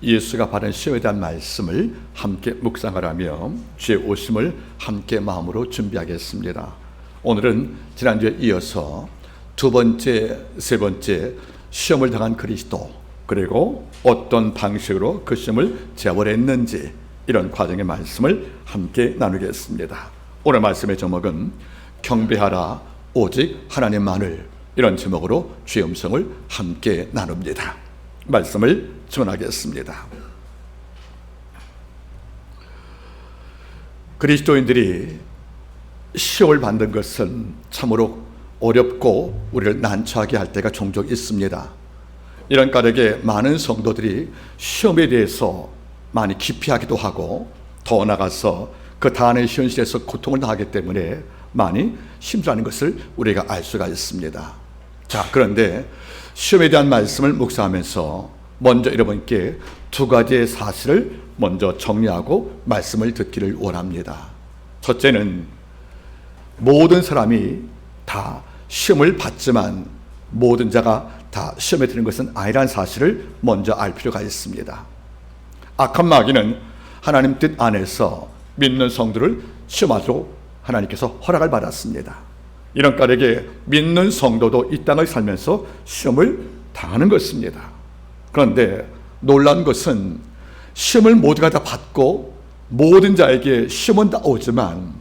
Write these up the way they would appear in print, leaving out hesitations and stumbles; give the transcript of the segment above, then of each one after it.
예수가 받은 시험에 대한 말씀을 함께 묵상하라며 주의 오심을 함께 마음으로 준비하겠습니다. 오늘은 지난주에 이어서 두 번째, 세 번째 시험을 당한 그리스도, 그리고 어떤 방식으로 그 시험을 제압했는지, 이런 과정의 말씀을 함께 나누겠습니다. 오늘 말씀의 제목은 경배하라 오직 하나님만을, 이런 제목으로 주의 음성을 함께 나눕니다. 말씀을 전하겠습니다. 그리스도인들이 시험을 받는 것은 참으로 어렵고 우리를 난처하게 할 때가 종종 있습니다. 이런 까닭에 많은 성도들이 시험에 대해서 많이 기피하기도 하고, 더 나아가서 그 다안의 현실에서 고통을 당하기 때문에 많이 힘들어하는 것을 우리가 알 수가 있습니다. 자, 그런데 시험에 대한 말씀을 묵상하면서 먼저 여러분께 두 가지의 사실을 먼저 정리하고 말씀을 듣기를 원합니다. 첫째는 모든 사람이 다 시험을 받지만 모든 자가 다 시험에 드는 것은 아니라는 사실을 먼저 알 필요가 있습니다. 악한 마귀는 하나님 뜻 안에서 믿는 성도를 시험하도록 하나님께서 허락을 받았습니다. 이런 까닭에 믿는 성도도 이 땅을 살면서 시험을 당하는 것입니다. 그런데 놀라운 것은 시험을 모두가 다 받고 모든 자에게 시험은 다 오지만,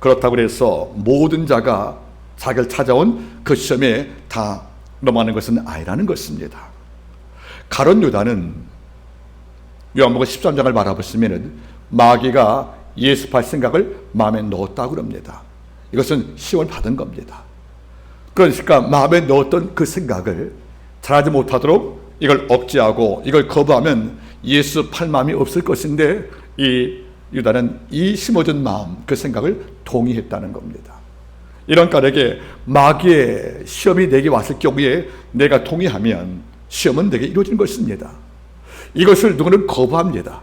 그렇다고 해서 모든 자가 자기를 찾아온 그 시험에 다 넘어가는 것은 아니라는 것입니다. 가룟 유다는 요한복음 13장을 바라보시면 마귀가 예수할 생각을 마음에 넣었다고 합니다. 이것은 시험을 받은 겁니다. 그러니까 마음에 넣었던 그 생각을 잘하지 못하도록 이걸 억제하고 이걸 거부하면 예수 팔 마음이 없을 것인데, 이 유다는 이 심어준 마음, 그 생각을 동의했다는 겁니다. 이런 까닭에 마귀의 시험이 내게 왔을 경우에 내가 동의하면 시험은 내게 이루어진 것입니다. 이것을 누구는 거부합니다.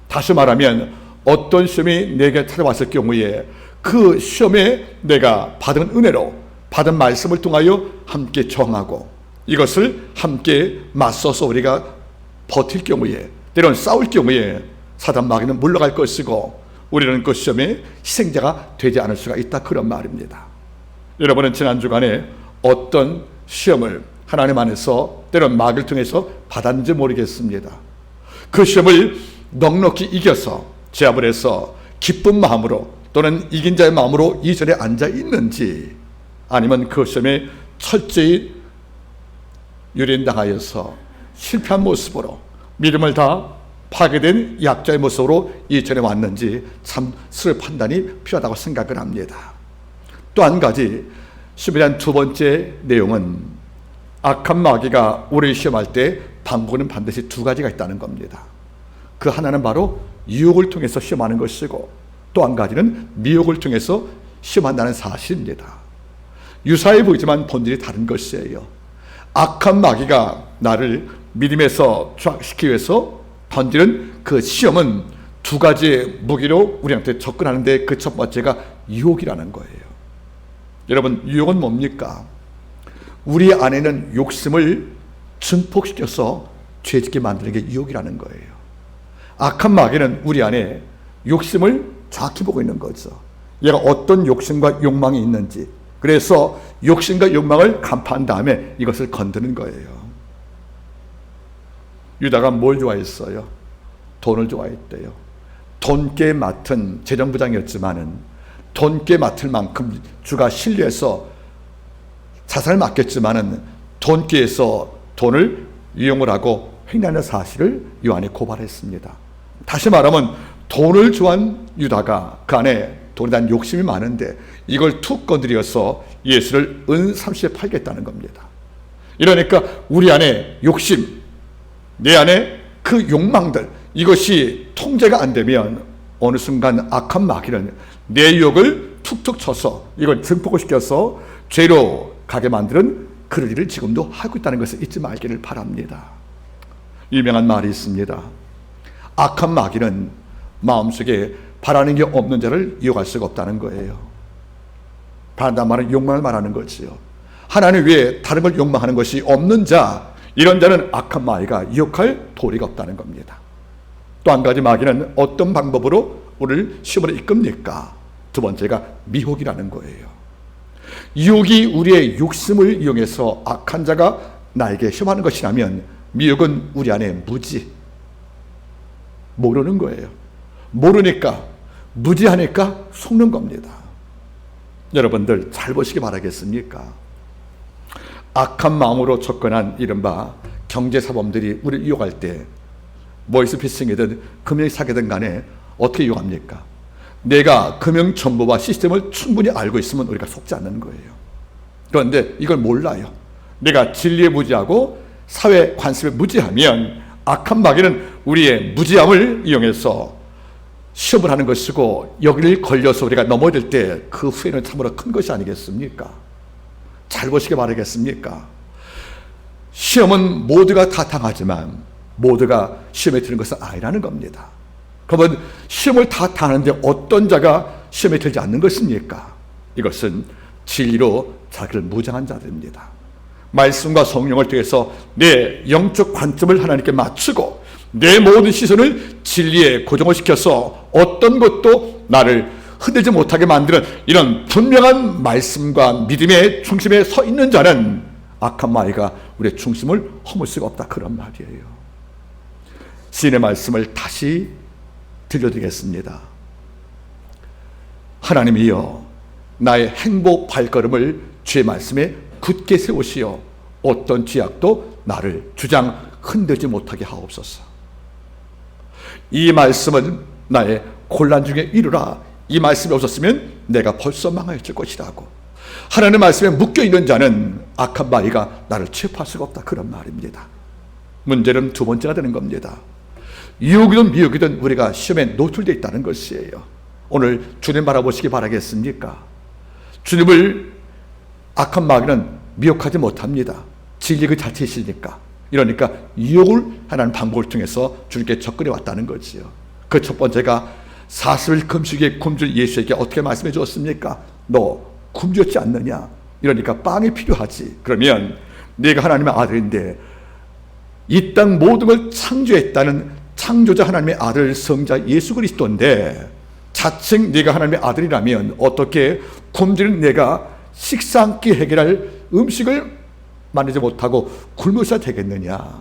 다시 말하면 어떤 시험이 내게 찾아왔을 경우에 그 시험에 내가 받은 은혜로 받은 말씀을 통하여 함께 정하고 이것을 함께 맞서서 우리가 버틸 경우에, 때로는 싸울 경우에 사단 마귀는 물러갈 것이고 우리는 그 시험에 희생자가 되지 않을 수가 있다, 그런 말입니다. 여러분은 지난 주간에 어떤 시험을 하나님 안에서 때로는 마귀를 통해서 받았는지 모르겠습니다. 그 시험을 넉넉히 이겨서 제압을 해서 기쁜 마음으로 또는 이긴 자의 마음으로 이 자리에 앉아 있는지, 아니면 그 시험에 철저히 유린당하여서 실패한 모습으로 믿음을 다 파괴된 약자의 모습으로 이 자리에 왔는지 참 스스로 판단이 필요하다고 생각을 합니다. 또 한 가지 시험에 대한 두 번째 내용은 악한 마귀가 우리를 시험할 때 방법은 반드시 두 가지가 있다는 겁니다. 그 하나는 바로 유혹을 통해서 시험하는 것이고, 또 한 가지는 미혹을 통해서 시험한다는 사실입니다. 유사해 보이지만 본질이 다른 것이에요. 악한 마귀가 나를 믿음에서 추락시키기 위해서 던지는 그 시험은 두 가지의 무기로 우리한테 접근하는데, 그 첫 번째가 유혹이라는 거예요. 여러분, 유혹은 뭡니까? 우리 안에는 욕심을 증폭시켜서 죄짓게 만드는 게 유혹이라는 거예요. 악한 마귀는 우리 안에 욕심을 정확히 보고 있는 거죠. 얘가 어떤 욕심과 욕망이 있는지, 그래서 욕심과 욕망을 간파한 다음에 이것을 건드는 거예요. 유다가 뭘 좋아했어요? 돈을 좋아했대요. 돈께 맡은 재정부장이었지만은 돈께 맡을 만큼 주가 신뢰해서 자산을 맡겼지만은 돈께에서 돈을 이용을 하고 횡령하는 사실을 요한이 고발했습니다. 다시 말하면 돈을 좋아한 유다가 그 안에 돈에 대한 욕심이 많은데 이걸 툭 건드려서 예수를 은 30에 팔겠다는 겁니다. 이러니까 우리 안에 욕심, 내 안에 그 욕망들, 이것이 통제가 안 되면 어느 순간 악한 마귀는 내 유혹을 툭툭 쳐서 이걸 증폭을 시켜서 죄로 가게 만드는 그런 일을 지금도 하고 있다는 것을 잊지 말기를 바랍니다. 유명한 말이 있습니다. 악한 마귀는 마음속에 바라는 게 없는 자를 유혹할 수가 없다는 거예요. 바란다는 말은 욕망을 말하는 거지요. 하나님 외에 다른 걸 욕망하는 것이 없는 자, 이런 자는 악한 마귀가 유혹할 도리가 없다는 겁니다. 또 한 가지 마귀는 어떤 방법으로 우리를 시험으로 이끕니까? 두 번째가 미혹이라는 거예요. 유혹이 우리의 욕심을 이용해서 악한 자가 나에게 시험하는 것이라면, 미혹은 우리 안에 무지, 모르는 거예요. 모르니까, 무지하니까 속는 겁니다. 여러분들 잘 보시기 바라겠습니까? 악한 마음으로 접근한 이른바 경제사범들이 우리를 유혹할 때, 보이스피싱이든 금융 사기든 간에 어떻게 유혹합니까? 내가 금융정보와 시스템을 충분히 알고 있으면 우리가 속지 않는 거예요. 그런데 이걸 몰라요. 내가 진리에 무지하고 사회 관습에 무지하면 악한 마귀는 우리의 무지함을 이용해서 시험을 하는 것이고, 여기를 걸려서 우리가 넘어질 때 그 후회는 참으로 큰 것이 아니겠습니까? 잘 보시기 바라겠습니까? 시험은 모두가 다 당하지만 모두가 시험에 드는 것은 아니라는 겁니다. 그러면 시험을 다 당하는데 어떤 자가 시험에 들지 않는 것입니까? 이것은 진리로 자기를 무장한 자들입니다. 말씀과 성령을 통해서 내 영적 관점을 하나님께 맞추고 내 모든 시선을 진리에 고정을 시켜서 어떤 것도 나를 흔들지 못하게 만드는 이런 분명한 말씀과 믿음의 중심에 서 있는 자는 악한 마귀가 우리의 중심을 허물 수가 없다, 그런 말이에요. 시인의 말씀을 다시 들려드리겠습니다. 하나님이여, 나의 행복 발걸음을 주의 말씀에 굳게 세우시어 어떤 죄악도 나를 주장 흔들지 못하게 하옵소서. 이 말씀은 나의 곤란 중에 이르라. 이 말씀이 없었으면 내가 벌써 망하였을 것이라고. 하나님의 말씀에 묶여있는 자는 악한 마귀가 나를 취업할 수가 없다, 그런 말입니다. 문제는 두 번째가 되는 겁니다. 유혹이든 미혹이든 우리가 시험에 노출되어 있다는 것이에요. 오늘 주님 바라보시기 바라겠습니까? 주님을 악한 마귀는 미혹하지 못합니다. 진리 그 자체이시니까. 이러니까 유혹을 하는 방법을 통해서 주님께 접근해 왔다는 거지요. 그 첫 번째가 40일 금식에 굶줄 예수에게 어떻게 말씀해 주었습니까? 너 굶주렸지 않느냐? 이러니까 빵이 필요하지. 그러면 네가 하나님의 아들인데, 이 땅 모든 걸 창조했다는 창조자 하나님의 아들 성자 예수 그리스도인데, 자칭 네가 하나님의 아들이라면 어떻게 굶주린 내가 식사 한 끼 해결할 음식을 만들지 못하고 굶어서 되겠느냐?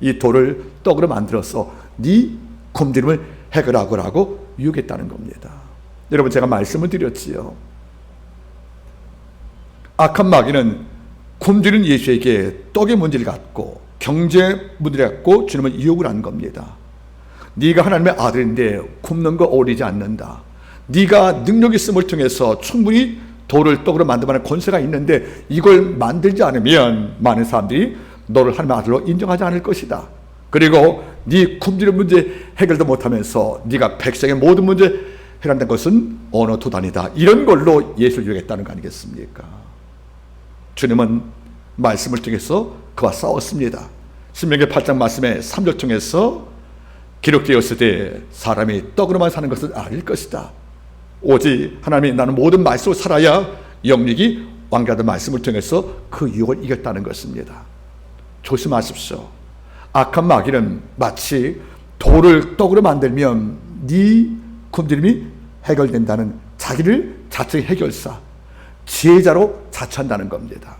이 돌을 떡으로 만들어서 네 굶주림을 해결하고라고 유혹했다는 겁니다. 여러분, 제가 말씀을 드렸지요. 악한 마귀는 굶주린 예수에게 떡의 문제를 갖고 경제 문제를 갖고 주님은 유혹을 한 겁니다. 네가 하나님의 아들인데 굶는 거 어울리지 않는다. 네가 능력 있음을 통해서 충분히 돌을 떡으로 만들만한 권세가 있는데 이걸 만들지 않으면 많은 사람들이 너를 하나님의 아들로 인정하지 않을 것이다. 그리고 네 굶주린 문제 해결도 못하면서 네가 백성의 모든 문제 해결한다는 것은 언어 도단이다. 이런 걸로 예수를 유혹했다는 거 아니겠습니까? 주님은 말씀을 통해서 그와 싸웠습니다. 신명기 8장 말씀의 3절 통해서 기록되었을 때 사람이 떡으로만 사는 것은 아닐 것이다. 오직 하나님이 나는 모든 말씀으로 살아야 영육이 왕가된 말씀을 통해서 그 유혹을 이겼다는 것입니다. 조심하십시오. 악한 마귀는 마치 돌을 떡으로 만들면 네 굶주림이 해결된다는 자기를 자칭 해결사, 지혜자로 자처한다는 겁니다.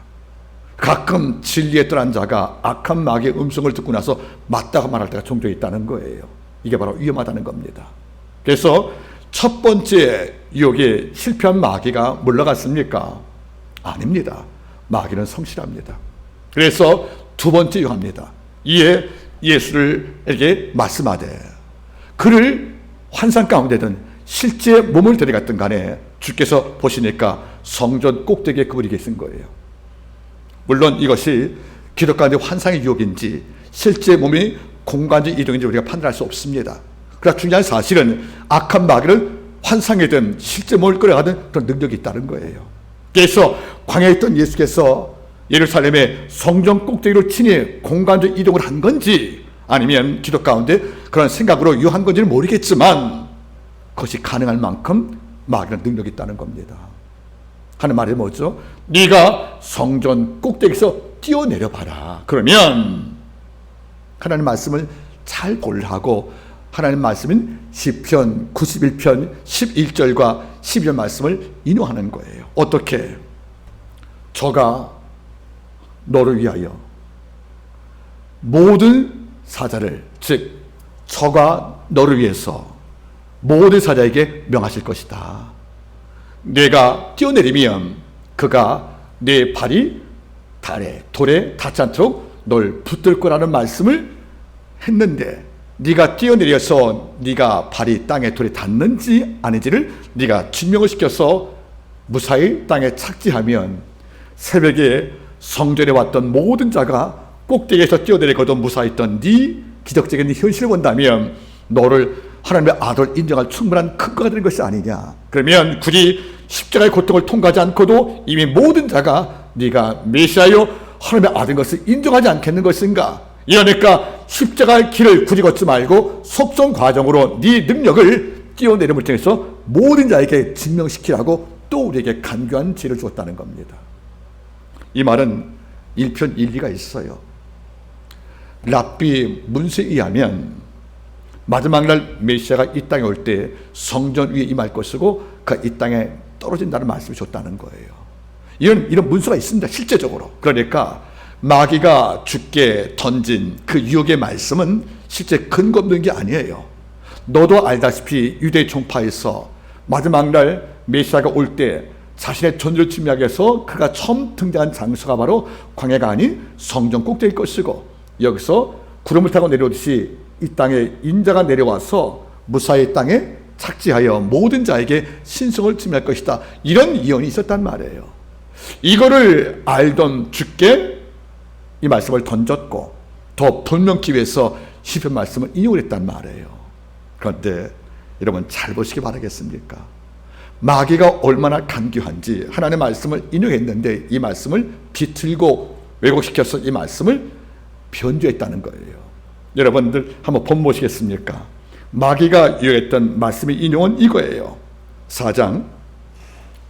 가끔 진리에 떠난 자가 악한 마귀의 음성을 듣고 나서 맞다고 말할 때가 종종 있다는 거예요. 이게 바로 위험하다는 겁니다. 그래서 첫 번째 유혹에 실패한 마귀가 물러갔습니까? 아닙니다. 마귀는 성실합니다. 그래서 두 번째 유혹합니다. 이에 예수에게 말씀하되, 그를 환상 가운데든 실제 몸을 데려갔든 간에 주께서 보시니까 성전 꼭대기에 그분이 계신 거예요. 물론 이것이 기독 가운데 환상의 유혹인지 실제 몸이 공간적 이동인지 우리가 판단할 수 없습니다. 그러나 중요한 사실은 악한 마귀는 환상이든 실제 몸을 끌어가는 그런 능력이 있다는 거예요. 그래서 광야에 있던 예수께서 예루살렘의 성전 꼭대기로 친히 공간적 이동을 한 건지 아니면 기독 가운데 그런 생각으로 유한 건지는 모르겠지만 그것이 가능할 만큼 마귀는 능력이 있다는 겁니다. 하는 말이 뭐죠? 네가 성전 꼭대기에서 뛰어내려 봐라. 그러면 하나님 말씀을 잘 고려하고 하나님 말씀인 시편 91편 11절과 12절 말씀을 인용하는 거예요. 어떻게? 저가 너를 위하여 모든 사자를, 즉 저가 너를 위해서 모든 사자에게 명하실 것이다. 내가 뛰어내리면 그가 내 발이 돌에 닿지 않도록 널 붙들 거라는 말씀을 했는데, 네가 뛰어내려서 네가 발이 땅에 돌에 닿는지 아닌지를 네가 증명을 시켜서 무사히 땅에 착지하면 새벽에 성전에 왔던 모든 자가 꼭대기에서 뛰어내리고도 무사했던 네 기적적인 현실을 본다면 너를 하나님의 아들 인정할 충분한 근거가 되는 것이 아니냐. 그러면 굳이 십자가의 고통을 통과하지 않고도 이미 모든 자가 네가 메시아요 하나님의 아들인 것을 인정하지 않겠는 것인가. 이러니까 십자가의 길을 굳이 걷지 말고 속성 과정으로 네 능력을 뛰어내림을 통해서 모든 자에게 증명시키라고 또 우리에게 간교한 지혜를 주었다는 겁니다. 이 말은 일편일리가 있어요. 랍비 문서에 의하면 마지막 날 메시아가 이 땅에 올 때 성전 위에 임할 것이고 그가 이 땅에 떨어진다는 말씀을 줬다는 거예요. 이런 문서가 있습니다. 실제적으로. 그러니까 마귀가 주께 던진 그 유혹의 말씀은 실제 근거 없는 게 아니에요. 너도 알다시피 유대 종파에서 마지막 날 메시아가 올 때 자신의 존재를 증명하기 위해서 그가 처음 등장한 장소가 바로 광야가 아닌 성전 꼭대기일 것이고, 여기서 구름을 타고 내려오듯이 이 땅에 인자가 내려와서 무사히 땅에 착지하여 모든 자에게 신성을 증명할 것이다. 이런 예언이 있었단 말이에요. 이거를 알던 주께 이 말씀을 던졌고 더 분명히 위해서 시편 말씀을 인용을 했단 말이에요. 그런데 여러분 잘 보시기 바라겠습니까? 마귀가 얼마나 간교한지 하나님의 말씀을 인용했는데 이 말씀을 비틀고 왜곡시켜서 이 말씀을 변조했다는 거예요. 여러분들 한번 본보시겠습니까? 마귀가 유혹했던 말씀의 인용은 이거예요. 4장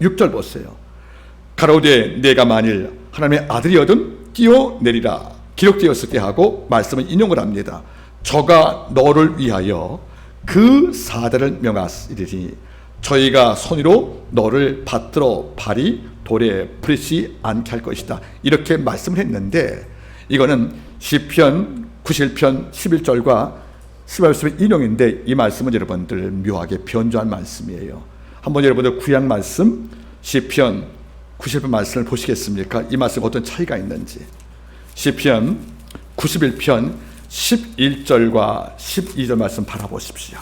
6절 보세요. 가로되 내가 만일 하나님의 아들이거든 뛰어내리라 기록되었을 때 하고 말씀을 인용을 합니다. 저가 너를 위하여 그 사자를 명하시리니 저희가 손으로 너를 받들어 발이 돌에 부딪히지 않게 할 것이다. 이렇게 말씀을 했는데 이거는 시편 91편 11절과 10말씀의 인용인데 이 말씀은 여러분들 묘하게 변조한 말씀이에요. 한번 여러분들 구약 말씀 시편 91편 말씀을 보시겠습니까? 이 말씀 어떤 차이가 있는지. 시편 91편 11절과 12절 말씀 바라보십시오.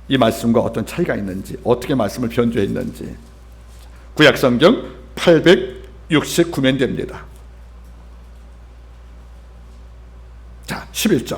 이 말씀과 어떤 차이가 있는지, 어떻게 말씀을 변조했는지. 구약성경 869면 됩니다. 자, 11절.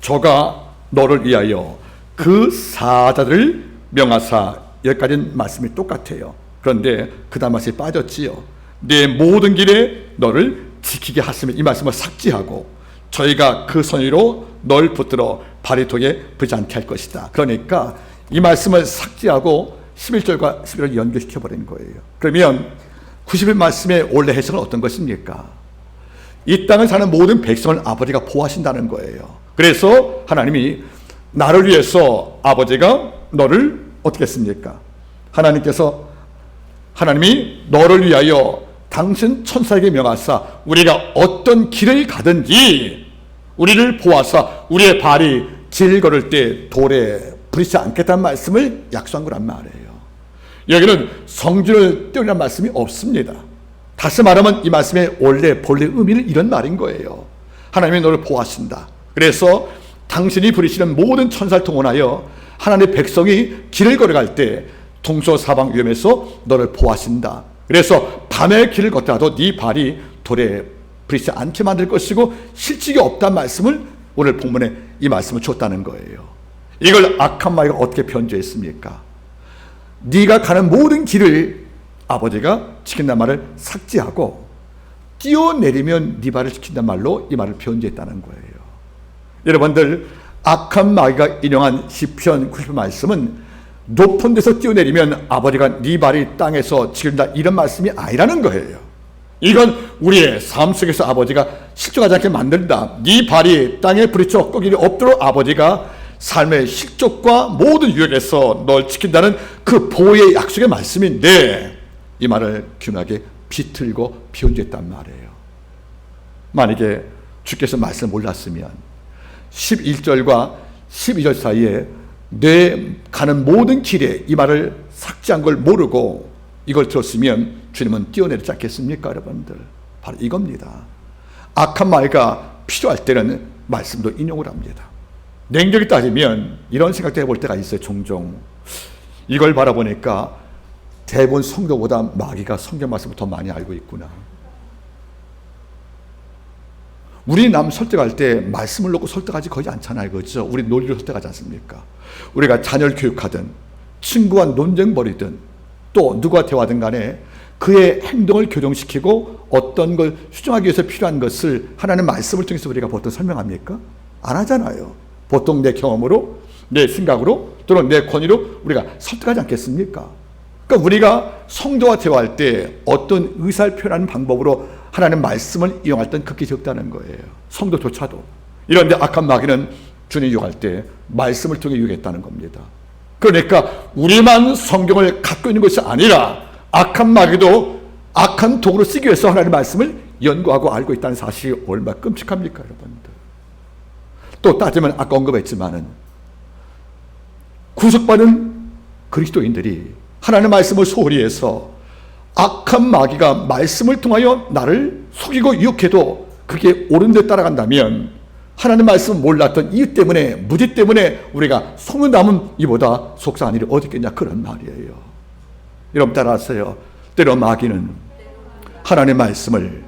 저가 너를 위하여 그 사자들을 명하사, 여기까지는 말씀이 똑같아요. 그런데 그 다음 말씀이 빠졌지요. 내 모든 길에 너를 지키게 하시면, 이 말씀을 삭제하고 저희가 그 선의로 널 붙들어 발이 독에 부지 않게 할 것이다. 그러니까 이 말씀을 삭제하고 11절과 11절을 연결시켜버린 거예요. 그러면 90일 말씀의 원래 해석은 어떤 것입니까? 이 땅을 사는 모든 백성을 아버지가 보호하신다는 거예요. 그래서 하나님이 나를 위해서 아버지가 너를 어떻게 했습니까? 하나님이 너를 위하여 당신 천사에게 명하사 우리가 어떤 길을 가든지 우리를 보호하사 우리의 발이 길 걸을 때 돌에 부딪히지 않겠다는 말씀을 약속한 거란 말이에요. 여기는 성전을 떼우라는 말씀이 없습니다. 다시 말하면 이 말씀의 본래 의미는 이런 말인 거예요. 하나님이 너를 보호하신다. 그래서 당신이 부리시는 모든 천사를 통원하여 하나님의 백성이 길을 걸어갈 때 동서사방 위험에서 너를 보호하신다. 그래서 밤에 길을 걷다가도 네 발이 돌에 부딪히지 않게 만들 것이고 실직이 없다는 말씀을 오늘 본문에 이 말씀을 줬다는 거예요. 이걸 악한 마귀가 어떻게 변조했습니까? 네가 가는 모든 길을 아버지가 지킨다는 말을 삭제하고 뛰어내리면 네 발을 지킨다는 말로 이 말을 변조했다는 거예요. 여러분들, 악한 마귀가 인용한 시편 90편 말씀은 높은 데서 뛰어내리면 아버지가 네 발이 땅에서 지킨다, 이런 말씀이 아니라는 거예요. 이건 우리의 삶 속에서 아버지가 실족하지 않게 만든다. 네 발이 땅에 부딪혀 꺾일 일이 없도록 아버지가 삶의 실족과 모든 유혹에서 널 지킨다는 그 보호의 약속의 말씀인데 이 말을 교묘하게 비틀고 변주했단 말이에요. 만약에 주께서 말씀을 몰랐으면 11절과 12절 사이에 내 가는 모든 길에 이 말을 삭제한 걸 모르고 이걸 들었으면 주님은 뛰어내리지 않겠습니까? 여러분들, 바로 이겁니다. 악한 말과 필요할 때는 말씀도 인용을 합니다. 냉정히 따지면 이런 생각도 해볼 때가 있어요. 종종 이걸 바라보니까 대부분 성도보다 마귀가 성경 말씀을 더 많이 알고 있구나. 우리 남 설득할 때 말씀을 놓고 설득하지 거의 않잖아요. 그렇죠? 우리 논리로 설득하지 않습니까? 우리가 자녀를 교육하든 친구와 논쟁 벌이든 또 누구와 대화하든 간에 그의 행동을 교정시키고 어떤 걸 수정하기 위해서 필요한 것을 하나님의 말씀을 통해서 우리가 보통 설명합니까? 안 하잖아요. 보통 내 경험으로, 내 생각으로 또는 내 권위로 우리가 설득하지 않겠습니까? 그러니까 우리가 성도와 대화할 때 어떤 의사를 표현하는 방법으로 하나님의 말씀을 이용할 때는 극히 적다는 거예요. 성도조차도. 이런데 악한 마귀는 주님 유혹할 때 말씀을 통해 유혹했다는 겁니다. 그러니까 우리만 성경을 갖고 있는 것이 아니라 악한 마귀도 악한 도구로 쓰기 위해서 하나님의 말씀을 연구하고 알고 있다는 사실이 얼마나 끔찍합니까, 여러분들. 또 따지면 아까 언급했지만은 구속받은 그리스도인들이 하나님의 말씀을 소홀히 해서 악한 마귀가 말씀을 통하여 나를 속이고 유혹해도 그게 옳은 데 따라간다면 하나님 말씀을 몰랐던 이유 때문에, 무지 때문에 우리가 속는다면 이보다 속상한 일이 어디 있겠냐, 그런 말이에요. 여러분 따라하세요. 때로 마귀는 하나님의 말씀을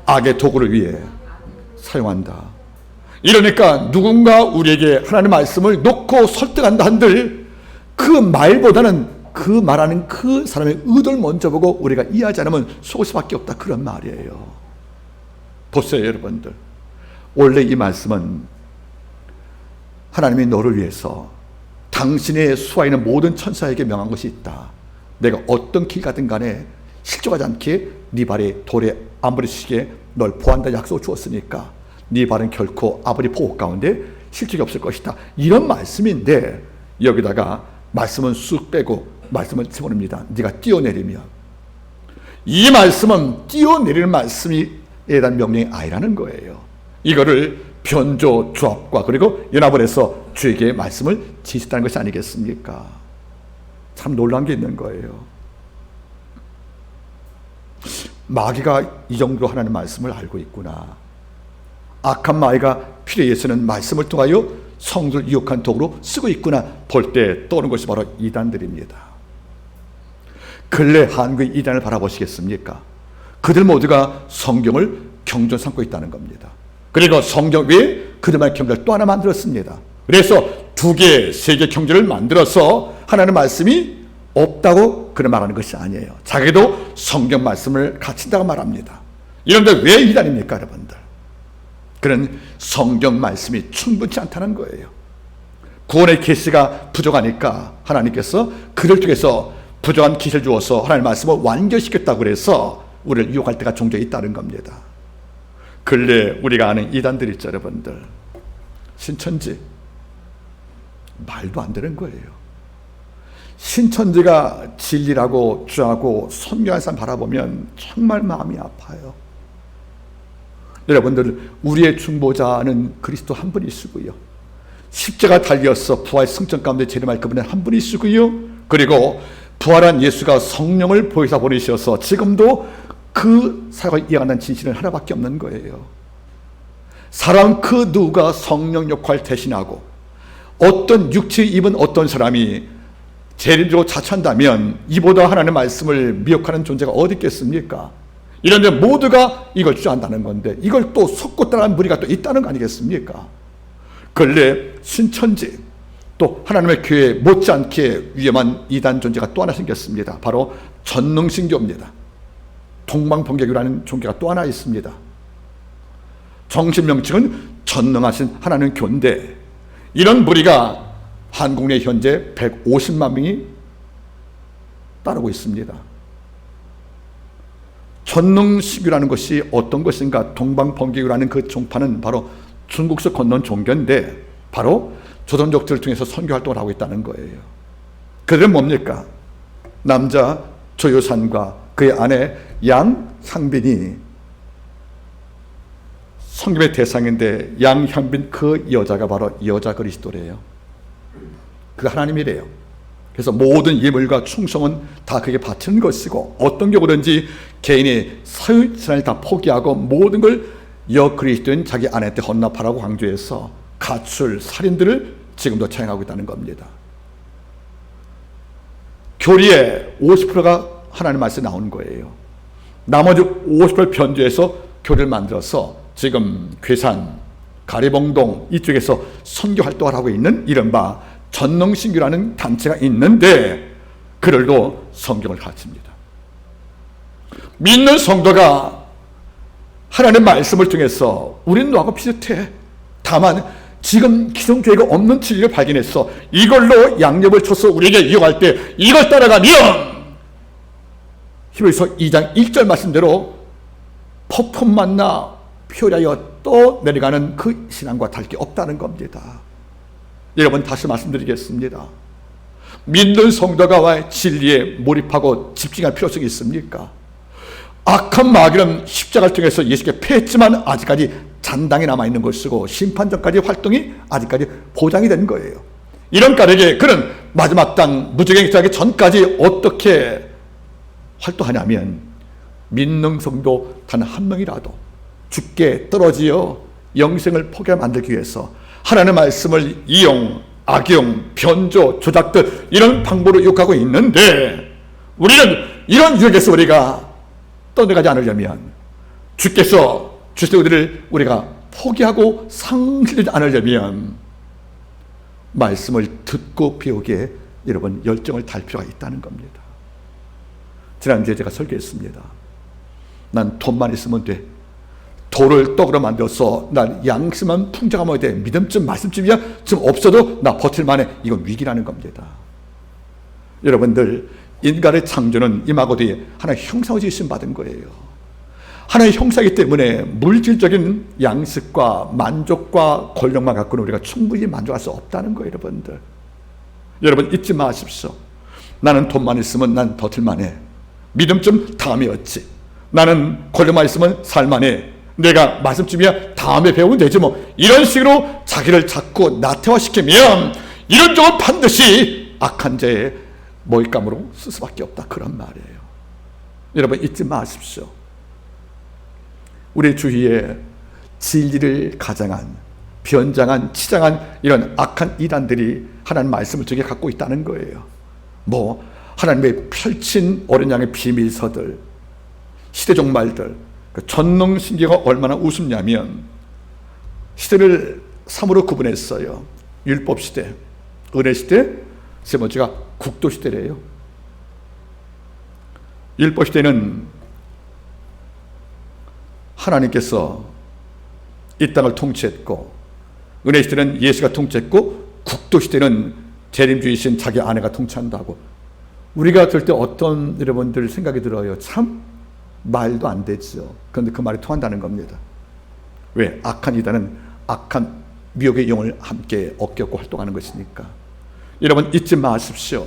악의 도구를 위해 사용한다. 이러니까 누군가 우리에게 하나님의 말씀을 놓고 설득한다 한들 그 말보다는 그 말하는 그 사람의 의도를 먼저 보고 우리가 이해하지 않으면 속을 수밖에 없다, 그런 말이에요. 보세요, 여러분들. 원래 이 말씀은 하나님이 너를 위해서 당신의 수하에 있는 모든 천사에게 명한 것이 있다. 내가 어떤 길 가든 간에 실족하지 않게 네 발에 돌에 안 부딪히게 널 보호한다 약속을 주었으니까 네 발은 결코 아버지 보호 가운데 실족이 없을 것이다. 이런 말씀인데 여기다가 말씀은 쑥 빼고 말씀을 집어넣습니다. 네가 뛰어내리면, 이 말씀은 뛰어내리는 말씀에 대한 명령이 아니라는 거예요. 이거를 변조, 조합과 그리고 연합을 해서 주에게 말씀을 지시했다는 것이 아니겠습니까? 참 놀라운 게 있는 거예요. 마귀가 이 정도로 하나님의 말씀을 알고 있구나. 악한 마귀가 필요에 의해서는 말씀을 통하여 성도를 유혹한 도구로 쓰고 있구나 볼 때 떠오르는 것이 바로 이단들입니다. 근래 한국의 이단을 바라보시겠습니까? 그들 모두가 성경을 경전 삼고 있다는 겁니다. 그리고 성경 외에 그들만의 경전을 또 하나 만들었습니다. 그래서 2개, 3개 경전을 만들어서 하나님의 말씀이 없다고 그런 말하는 것이 아니에요. 자기도 성경 말씀을 갖춘다고 말합니다. 이런데 왜 이단입니까, 여러분들? 그는 성경 말씀이 충분치 않다는 거예요. 구원의 계시가 부족하니까 하나님께서 그를 통해서 부족한 계시를 주어서 하나님의 말씀을 완결시켰다고 그래서 우리를 유혹할 때가 종종 있다는 겁니다. 근래 우리가 아는 이단들 있죠, 여러분들. 신천지 말도 안 되는 거예요. 신천지가 진리라고 주장하고 선교하는 사람 바라보면 정말 마음이 아파요. 여러분들, 우리의 중보자는 그리스도 한 분이시고요, 십자가 달려서 부활 승천 가운데 재림할 그분은 한 분이시고요, 그리고 부활한 예수가 성령을 보혜사 보내셔서 지금도 그 사역을 이어가는 진실은 하나밖에 없는 거예요. 사람 그 누가 성령 역할 대신하고 어떤 육체 입은 어떤 사람이 재림으로 자처한다면 이보다 하나님의 말씀을 미혹하는 존재가 어디 있겠습니까? 이런데 모두가 이걸 주장한다는 건데 이걸 또 속고 따라하는 무리가 또 있다는 거 아니겠습니까? 근래 신천지 또 하나님의 교회에 못지않게 위험한 이단 존재가 또 하나 생겼습니다. 바로 전능신교입니다. 동방번개교라는 종교가 또 하나 있습니다. 정식 명칭은 전능하신 하나님 교인데 이런 무리가 한국 내 현재 150만 명이 따르고 있습니다. 전능신교라는 것이 어떤 것인가? 동방번개교라는 그 종파는 바로 중국서 건넌 종교인데 바로 조선족들을 통해서 선교 활동을 하고 있다는 거예요. 그들은 뭡니까? 남자 조효산과 그의 아내 양향빈이 성김의 대상인데, 양향빈 그 여자가 바로 여자 그리스도래요. 그 하나님이래요. 그래서 모든 예물과 충성은 다 그에게 바치는 것이고, 어떤 경우든지 개인이 사유신앙을 다 포기하고 모든 걸 여그리스도인 자기 아내한테 헌납하라고 강조해서 가출, 살인들을 지금도 처행하고 있다는 겁니다. 교리의 50%가 하나님 말씀에 나오는 거예요. 나머지 50% 변조해서 교리를 만들어서 지금 괴산, 가리봉동 이쪽에서 선교 활동을 하고 있는 이른바 전능신교라는 단체가 있는데, 그들도 성경을 가르칩니다. 믿는 성도가 하나님의 말씀을 통해서 우리는 너하고 비슷해. 다만 지금 기성교회가 없는 진리를 발견했어. 이걸로 양념을 쳐서 우리에게 이용할 때 이걸 따라가면, 히브리서 2장 1절 말씀대로 폭풍 만나 표하여 또 내려가는 그 신앙과 다를 게 없다는 겁니다. 여러분, 다시 말씀드리겠습니다. 믿는 성도가 진리에 몰입하고 집중할 필요성이 있습니까? 악한 마귀는 십자가를 통해서 예수께 패했지만 아직까지 잔당이 남아있는 것이고, 심판전까지 활동이 아직까지 보장이 된 거예요. 이런 까닭에 그는 마지막 당 무적행이 하기 전까지 어떻게 활동하냐면, 믿는 성도 단 한 명이라도 죽게 떨어지어 영생을 포기하게 만들기 위해서 하나님의 말씀을 이용, 악용, 변조, 조작들 이런 방법으로 욕하고 있는데, 우리는 이런 유혹에서 우리가 떠나가지 않으려면, 주께서 주시는 우리를 우리가 포기하고 상실되지 않으려면 말씀을 듣고 배우기에 여러분 열정을 다할 필요가 있다는 겁니다. 지난주에 제가 설교했습니다. 난 돈만 있으면 돼. 돌을 떡으로 만들어서 난 양심만 풍족하면 돼. 믿음쯤 말씀쯤이야 좀 없어도 나 버틸만해. 이건 위기라는 겁니다. 여러분들, 인간의 창조는 임하고 뒤에 하나의 형상을 지으심 받은 거예요. 하나의 형상이기 때문에 물질적인 양식과 만족과 권력만 갖고는 우리가 충분히 만족할 수 없다는 거예요. 여러분들, 여러분 잊지 마십시오. 나는 돈만 있으면 난 버틸만해. 믿음쯤 다음에 얻지. 나는 권력만 있으면 살만해. 내가 말씀쯤이야 다음에 배우면 되지 뭐. 이런 식으로 자기를 자꾸 나태화시키면 이런 쪽은 반드시 악한 자의 모임감으로 쓸 수밖에 없다, 그런 말이에요. 여러분 잊지 마십시오. 우리 주위에 진리를 가장한, 변장한, 치장한 이런 악한 이단들이 하나님 말씀을 저게 갖고 있다는 거예요. 뭐 하나님의 펼친 어린 양의 비밀서들, 시대종말들, 그 전능신기가 얼마나 우습냐면 시대를 3으로 구분했어요. 율법시대, 은혜시대, 세 번째가 국도시대래요. 율법시대는 하나님께서 이 땅을 통치했고, 은혜시대는 예수가 통치했고, 국도시대는 재림주이신 자기 아내가 통치한다고. 우리가 들을 때 어떤 여러분들 생각이 들어요? 참 말도 안 되죠. 그런데 그 말이 통한다는 겁니다. 왜? 악한 이단은 악한 미혹의 영을 함께 어깨 업고 활동하는 것이니까. 여러분 잊지 마십시오.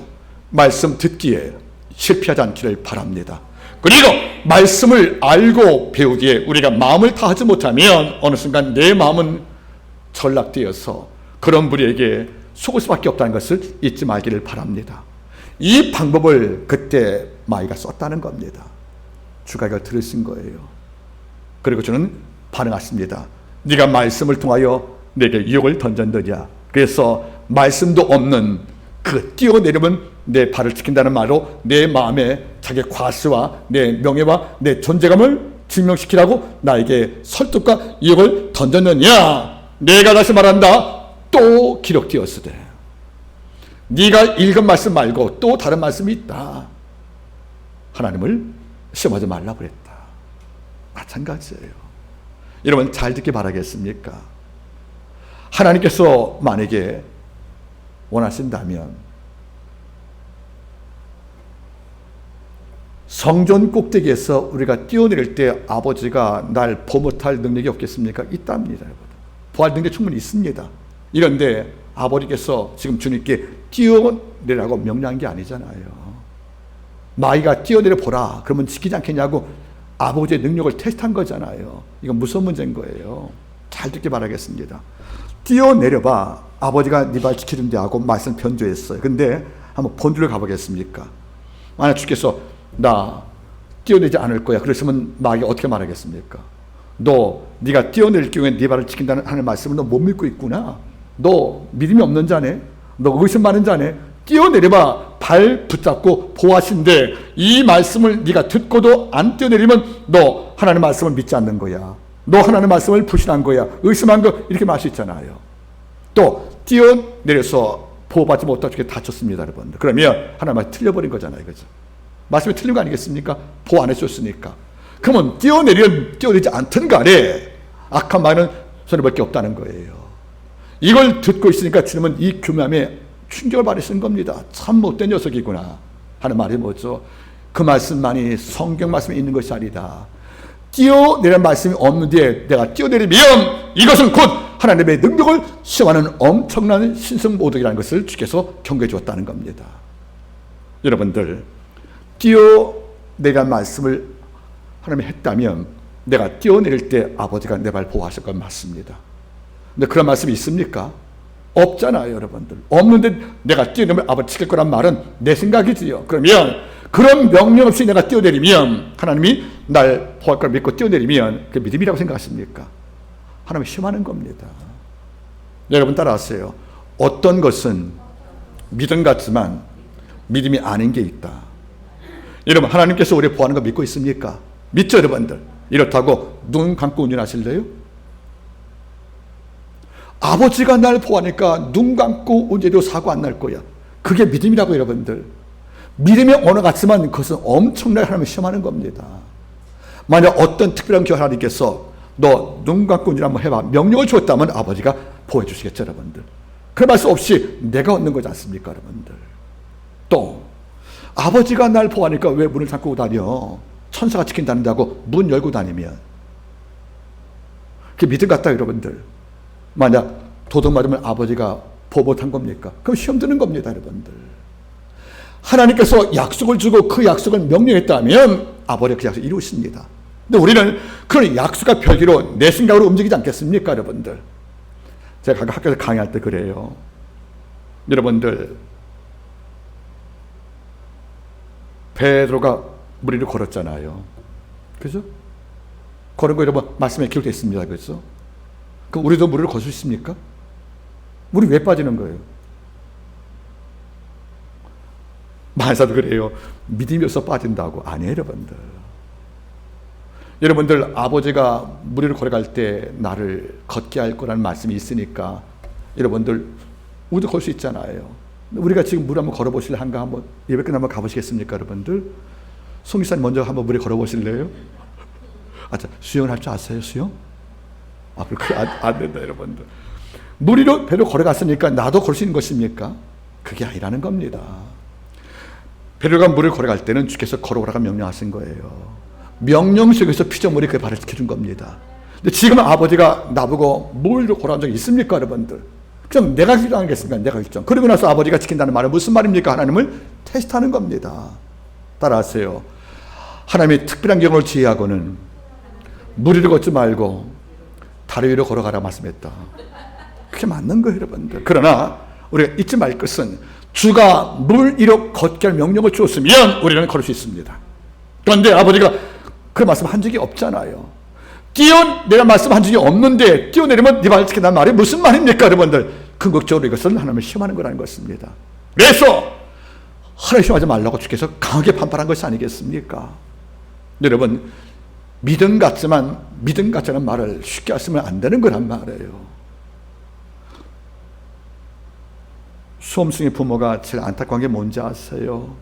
말씀 듣기에 실패하지 않기를 바랍니다. 그리고 말씀을 알고 배우기에 우리가 마음을 다하지 못하면 어느 순간 내 마음은 전락되어서 그런 분에게 속을 수밖에 없다는 것을 잊지 말기를 바랍니다. 이 방법을 그때 마귀가 썼다는 겁니다. 주가 이걸 들으신 거예요. 그리고 저는 반응했습니다. 네가 말씀을 통하여 내게 유혹을 던졌느냐. 그래서 말씀도 없는 그 뛰어내리면 내 발을 지킨다는 말로 내 마음에 자기의 과시와 내 명예와 내 존재감을 증명시키라고 나에게 설득과 유혹을 던졌느냐. 내가 다시 말한다. 또 기록되었으되 네가 읽은 말씀 말고 또 다른 말씀이 있다. 하나님을 시험하지 말라고 그랬다. 마찬가지예요. 여러분 잘 듣기 바라겠습니까? 하나님께서 만약에 원하신다면 성전 꼭대기에서 우리가 뛰어내릴 때 아버지가 날 보못할 능력이 없겠습니까? 있답니다. 여러분. 부활 능력이 충분히 있습니다. 이런데 아버지께서 지금 주님께 뛰어내라고 명령한 게 아니잖아요. 마귀가 뛰어내려 보라 그러면 지키지 않겠냐고 아버지의 능력을 테스트한 거잖아요. 이건 무서운 문제인 거예요. 잘 듣기 바라겠습니다. 뛰어내려봐 아버지가 네 발 지키는데 하고 말씀 변조했어요. 근데 한번 본질로 가보겠습니까? 만약 주께서 나 뛰어내지 않을 거야 그랬으면 마귀가 어떻게 말하겠습니까? 네가 뛰어낼 경우에 네 발을 지킨다는 하는 말씀을 너 못 믿고 있구나. 너 믿음이 없는 자네. 너 의심 많은 자네. 뛰어내려봐 발 붙잡고 보호하신데 이 말씀을 네가 듣고도 안 뛰어내리면 너 하나님의 말씀을 믿지 않는 거야. 너 하나님의 말씀을 불신한 거야. 의심한 거 이렇게 말할 수 있잖아요. 또 뛰어내려서 보호받지 못하고 다쳤습니다 여러분들. 그러면 하나님 말씀 틀려버린 거잖아요. 그죠? 말씀이 틀린 거 아니겠습니까? 보호 안 해줬으니까. 그러면 뛰어내리지 않든 간에 악한 말은 손해볼 게 없다는 거예요. 이걸 듣고 있으니까 주님은 이 교묘함에 충격을 받으신 겁니다. 참 못된 녀석이구나 하는 말이 뭐죠? 그 말씀만이 성경 말씀에 있는 것이 아니다. 뛰어내리는 말씀이 없는데 내가 뛰어내리면 이것은 곧 하나님의 능력을 시험하는 엄청난 신성모독이라는 것을 주께서 경고해 주었다는 겁니다. 여러분들 뛰어내리는 말씀을 하나님이 했다면 내가 뛰어내릴 때 아버지가 내 발 보호하실 건 맞습니다. 근데 그런 말씀이 있습니까? 없잖아요 여러분들. 없는데 내가 뛰어내리면 아버지 지킬 거란 말은 내 생각이지요. 그러면 그런 명령 없이 내가 뛰어내리면 하나님이 날 보호할 걸 믿고 뛰어내리면 그게 믿음이라고 생각하십니까? 하나님이 시험하는 겁니다. 여러분 따라하세요. 어떤 것은 믿음 같지만 믿음이 아닌 게 있다. 여러분 하나님께서 우리 보호하는 거 믿고 있습니까? 믿죠 여러분들? 이렇다고 눈 감고 운전하실래요? 아버지가 날 보호하니까 눈 감고 운전해도 사고 안 날 거야. 그게 믿음이라고 여러분들. 믿음의 언어 같지만 그것은 엄청나게 하나님을 시험하는 겁니다. 만약 어떤 특별한 교회 하나님께서 너 눈 감고 운전 한번 해봐 명령을 주었다면 아버지가 보호해 주시겠죠 여러분들. 그런 말씀 없이 내가 얻는 거지 않습니까 여러분들. 또 아버지가 날 보호하니까 왜 문을 잠그고 다녀? 천사가 지킨다는다고 문 열고 다니면 그게 믿음 같다 여러분들. 만약 도둑 맞으면 아버지가 보호 못한 겁니까? 그럼 시험 드는 겁니다 여러분들. 하나님께서 약속을 주고 그 약속을 명령했다면 아버지가 그 약속을 이루십니다. 근데 우리는 그런 약속과 별개로 내 생각으로 움직이지 않겠습니까 여러분들. 제가 가끔 학교에서 강의할 때 그래요. 여러분들 베드로가 물 위로 걸었잖아요. 그죠? 걸은 거 여러분 말씀에 기록되어 있습니다. 그죠? 그럼 우리도 물 위로 걸 수 있습니까? 물이 왜 빠지는 거예요? 만사도 그래요. 믿음이 없어 빠진다고. 아니에요 여러분들. 여러분들 아버지가 물 위로 걸어갈 때 나를 걷게 할 거라는 말씀이 있으니까 여러분들 우리도 걸 수 있잖아요. 우리가 지금 물 한번 걸어보실래? 한번 예배 끝나면 가보시겠습니까 여러분들? 송기사님 먼저 한번 물에 걸어보실래요? 자, 수영을 할 줄 아세요 수영? 그렇게 안 된다 여러분들. 물 위로 배로 걸어갔으니까 나도 걸 수 있는 것입니까? 그게 아니라는 겁니다. 베드로가 물을 걸어갈 때는 주께서 걸어오라고 명령하신 거예요. 명령 속에서 피조물이 그 발을 지켜준 겁니다. 근데 지금 아버지가 나보고 물 위로 걸어간 적이 있습니까 여러분들? 그냥 내가 결정하겠습니까? 내가 결정. 그러고 나서 아버지가 지킨다는 말은 무슨 말입니까? 하나님을 테스트하는 겁니다. 따라하세요. 하나님의 특별한 경우를 지혜하고는 물 위로 걷지 말고 다리 위로 걸어가라 말씀했다. 그게 맞는 거예요 여러분들. 그러나 우리가 잊지 말 것은 주가 물 위로 걷게 할 명령을 주었으면 우리는 걸을 수 있습니다. 그런데 아버지가 그 말씀 한 적이 없잖아요. 뛰어내란 말씀 한 적이 없는데 뛰어내리면 네 발 지킨다는 말이 무슨 말입니까 여러분들? 궁극적으로 이것은 하나님을 시험하는 거라는 것입니다. 그래서 하나님 시험하지 말라고 주께서 강하게 판단한 것이 아니겠습니까? 여러분 믿음 같지만 믿음 같지는 말을 쉽게 하시면 안 되는 거란 말이에요. 수험생의 부모가 제일 안타까운 게 뭔지 아세요?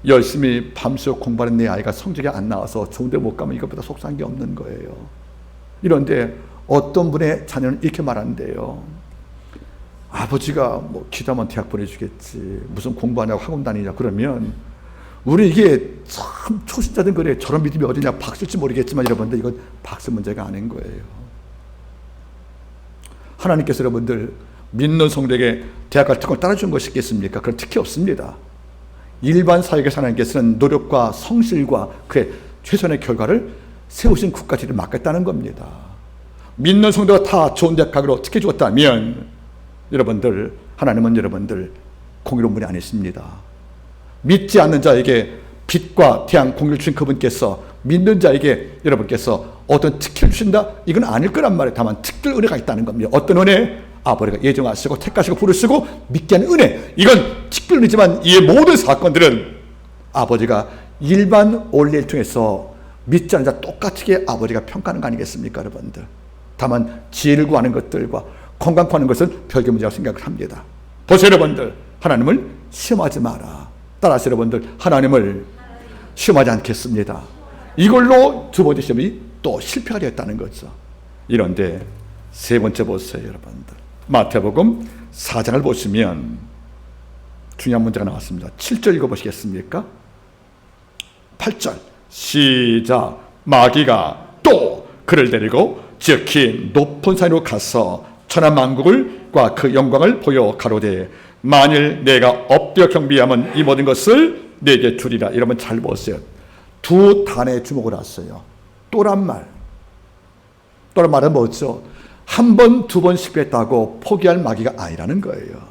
열심히 밤새워 공부하는 내 아이가 성적이 안 나와서 좋은 데 못 가면 이것보다 속상한 게 없는 거예요. 이런데 어떤 분의 자녀는 이렇게 말한대요. 아버지가 뭐 기도하면 대학 보내주겠지, 무슨 공부하냐고 학원 다니냐 그러면 우리 이게 참 초신자든 그래 저런 믿음이 어디냐 박술지 모르겠지만 여러분들 이건 박수 문제가 아닌 거예요. 하나님께서 여러분들 믿는 성도에게 대학과 특권을 따라준 것이 있겠습니까? 그런 특히 없습니다. 일반 사회에서 하나님께서는 노력과 성실과 그의 최선의 결과를 세우신 국가지를 맡겼다는 겁니다. 믿는 성도가 다 좋은 대학 가기로 특혜 주었다면 여러분들, 하나님은 여러분들 공의로운 분이 아니십니다. 믿지 않는 자에게 빛과 태양 공의를 주신 그분께서 믿는 자에게 여러분께서 어떤 특혜를 주신다? 이건 아닐 거란 말이에요. 다만 특별 은혜가 있다는 겁니다. 어떤 은혜? 아버지가 예정하시고 택하시고 부르시고 믿게 하는 은혜. 이건 특별 은혜지만 이 모든 사건들은 아버지가 일반 원리를 통해서 믿지 않는 자 똑같이 아버지가 평가하는 거 아니겠습니까, 여러분들? 다만 지혜를 구하는 것들과 건강 구하는 것은 별개 문제라고 생각을 합니다. 보세요, 여러분들. 하나님을 시험하지 마라. 따라서 여러분들, 하나님을 시험하지 않겠습니다. 이걸로 두 번째 시험이 또 실패가 되었다는 거죠. 이런데 세 번째 보세요, 여러분들. 마태복음 4장을 보시면 중요한 문제가 나왔습니다. 7절 읽어보시겠습니까? 8절 시작. 마귀가 또 그를 데리고 지극히 높은 산으로 가서 천하만국과 그 영광을 보여 가로되 만일 내가 엎드려 경배하면 이 모든 것을 내게 주리라. 여러분 잘 보세요. 두 단어에 주목을 했어요. 또란 말. 또란 말은 뭐죠? 한 번, 두 번 실패했다고 포기할 마귀가 아니라는 거예요.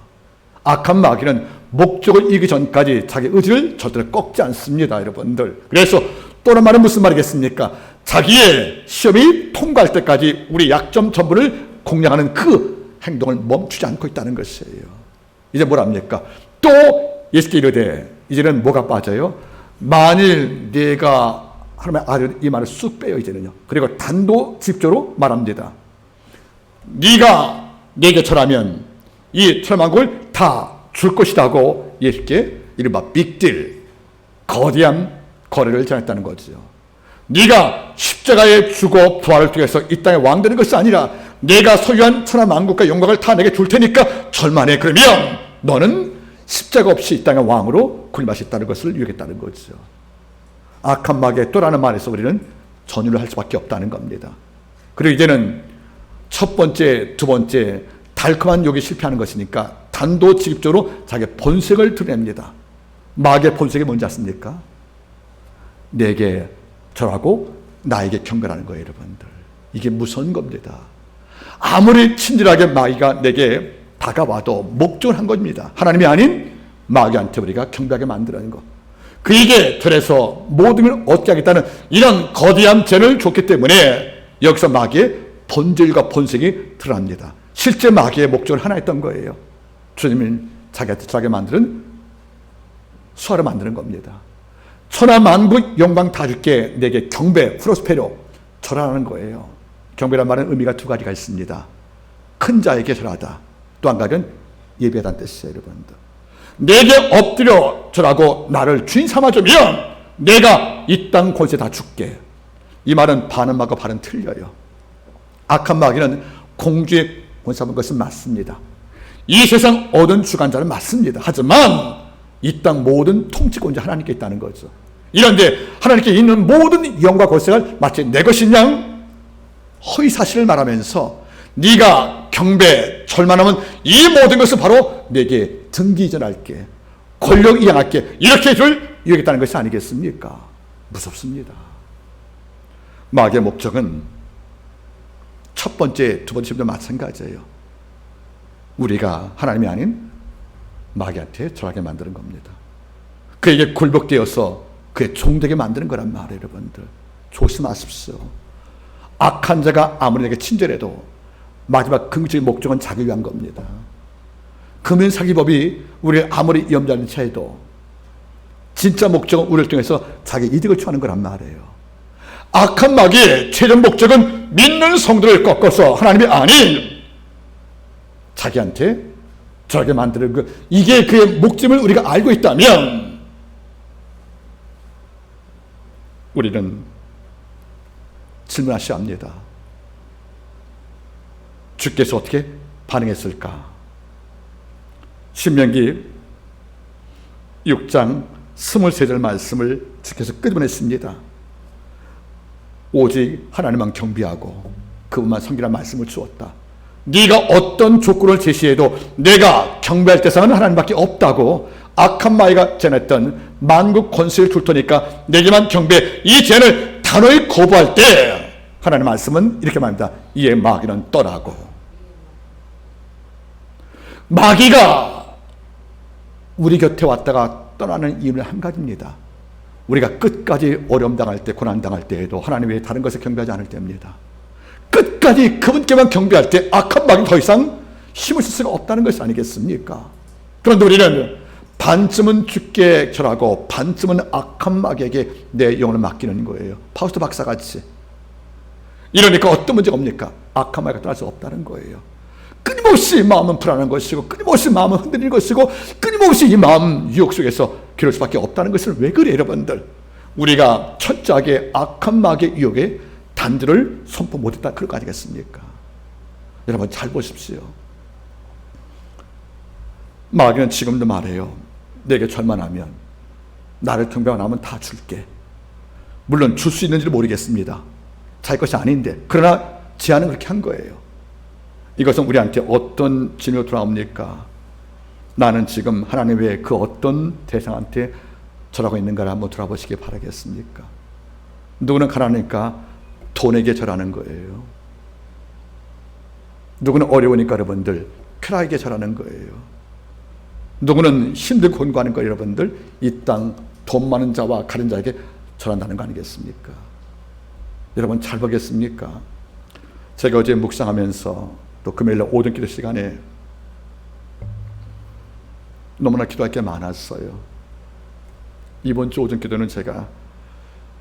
악한 마귀는 목적을 이기기 전까지 자기 의지를 절대로 꺾지 않습니다, 여러분들. 그래서 또란 말은 무슨 말이겠습니까? 자기의 시험이 통과할 때까지 우리 약점 전부를 공략하는 그 행동을 멈추지 않고 있다는 것이에요. 이제 뭐랍니까? 또 예수께 이르되, 이제는 뭐가 빠져요? 만일 네가 하나님의 아들, 이 말을 쑥 빼요, 이제는요. 그리고 단도직입적으로 말합니다. 네가 내게 절하면 이 천하만국을 다 줄 것이라고 예수께 이른바 빅딜, 거대한 거래를 전했다는 거죠. 네가 십자가에 죽어 부활을 통해서 이 땅에 왕 되는 것이 아니라 내가 소유한 천하만국과 영광을 다 내게 줄 테니까 절만해. 그러면 너는 십자가 없이 이 땅의 왕으로 군림할 수 있다는 것을 유혹했다는 거죠. 악한 마귀의 또라는 말에서 우리는 전율을 할 수밖에 없다는 겁니다. 그리고 이제는 첫 번째, 두 번째 달콤한 욕이 실패하는 것이니까 단도직입적으로 자기의 본색을 드러냅니다. 마귀의 본색이 뭔지 아십니까? 내게 절하고 나에게 경배하는 거예요, 여러분들. 이게 무서운 겁니다. 아무리 친절하게 마귀가 내게 다가와도 목적을 한 겁니다. 하나님이 아닌 마귀한테 우리가 경배하게 만드는 것. 그에게 절해서 모든 걸 얻게 하겠다는 이런 거대한 죄를 줬기 때문에 여기서 마귀의 본질과 본색이 드러납니다. 실제 마귀의 목적은 하나였던 거예요. 주님이 자기한테 절하게 만드는 수하를 만드는 겁니다. 천하만국 영광 다 줄게, 내게 경배, 프로스페로 절하라는 거예요. 경배란 말은 의미가 두 가지가 있습니다. 큰 자에게 절하다. 또 한 가지는 예배하다는 뜻이에요, 여러분들. 내게 엎드려 절하고 나를 주인 삼아주면 내가 이 땅 권세 다 줄게. 이 말은 반은 맞고 반은 틀려요. 악한 마귀는 공주의 권세 잡은 것은 맞습니다. 이 세상 얻은 주관자는 맞습니다. 하지만 이 땅 모든 통치권자 하나님께 있다는 거죠. 이런데 하나님께 있는 모든 영과 권세가 마치 내 것인 양 허위사실을 말하면서 네가 경배, 절만하면 이 모든 것을 바로 내게 등기이전할게, 권력 이양할게, 이렇게 해줄 이야기했다는 것이 아니겠습니까? 무섭습니다. 마귀의 목적은 첫 번째, 두 번째 시험도 마찬가지예요. 우리가 하나님이 아닌 마귀한테 절하게 만드는 겁니다. 그에게 굴복되어서 그의 종되게 만드는 거란 말이에요, 여러분들. 조심하십시오. 악한 자가 아무리 내게 친절해도 마지막 긍정적인 목적은 자기 위한 겁니다. 금연사기법이 우리를 아무리 염려하는 차에도 진짜 목적은 우리를 통해서 자기 이득을 취하는 거란 말이에요. 악한 마귀의 최종 목적은 믿는 성도를 꺾어서 하나님이 아닌 자기한테 저렇게 만드는 것, 이게 그의 목적을 우리가 알고 있다면 우리는 질문하셔야 합니다. 주께서 어떻게 반응했을까? 신명기 6장 23절 말씀을 주께서 끄집어냈습니다. 오직 하나님만 경배하고 그분만 섬기라는 말씀을 주었다. 네가 어떤 조건을 제시해도 내가 경배할 대상은 하나님밖에 없다고 악한 마귀가 전했던 만국 권세를 줄 테니까 내게만 경배, 이 제안을 단호히 거부할 때 하나님의 말씀은 이렇게 말합니다. 이에 마귀는 떠나고. 마귀가 우리 곁에 왔다가 떠나는 이유는 한 가지입니다. 우리가 끝까지 어려움 당할 때, 고난 당할 때에도 하나님 외에 다른 것을 경배하지 않을 때입니다. 끝까지 그분께만 경배할 때 악한 마귀는 더 이상 힘을 쓸 수가 없다는 것이 아니겠습니까? 그런데 우리는 반쯤은 주께 절하고 반쯤은 악한 마귀에게 내 영혼을 맡기는 거예요. 파우스트 박사같이. 이러니까 어떤 문제가 옵니까? 악한 마귀가 떠날 수 없다는 거예요. 끊임없이 마음은 불안한 것이고, 끊임없이 마음은 흔들리는 것이고, 끊임없이 이 마음 유혹 속에서 기를 수밖에 없다는 것을 왜 그래요, 여러분들? 우리가 철저하게 악한 마귀의 유혹에 단절을 선포 못했다, 그런 거 아니겠습니까? 여러분 잘 보십시오. 마귀는 지금도 말해요. 내게 절만하면, 나를 경배하고 나면 다 줄게. 물론 줄 수 있는지를 모르겠습니다. 자기 것이 아닌데, 그러나 제안은 그렇게 한 거예요. 이것은 우리한테 어떤 진리로 돌아옵니까? 나는 지금 하나님 외에 그 어떤 대상한테 절하고 있는가를 한번 돌아보시기 바라겠습니까? 누구는 가난하니까 돈에게 절하는 거예요. 누구는 어려우니까 여러분들 쾌락에게 절하는 거예요. 누구는 힘들고 곤고하는 거 여러분들 이 땅 돈 많은 자와 가진 자에게 절한다는 거 아니겠습니까? 여러분 잘 보겠습니까? 제가 어제 묵상하면서 또 금요일 오전 기도 시간에 너무나 기도할 게 많았어요. 이번 주 오전 기도는 제가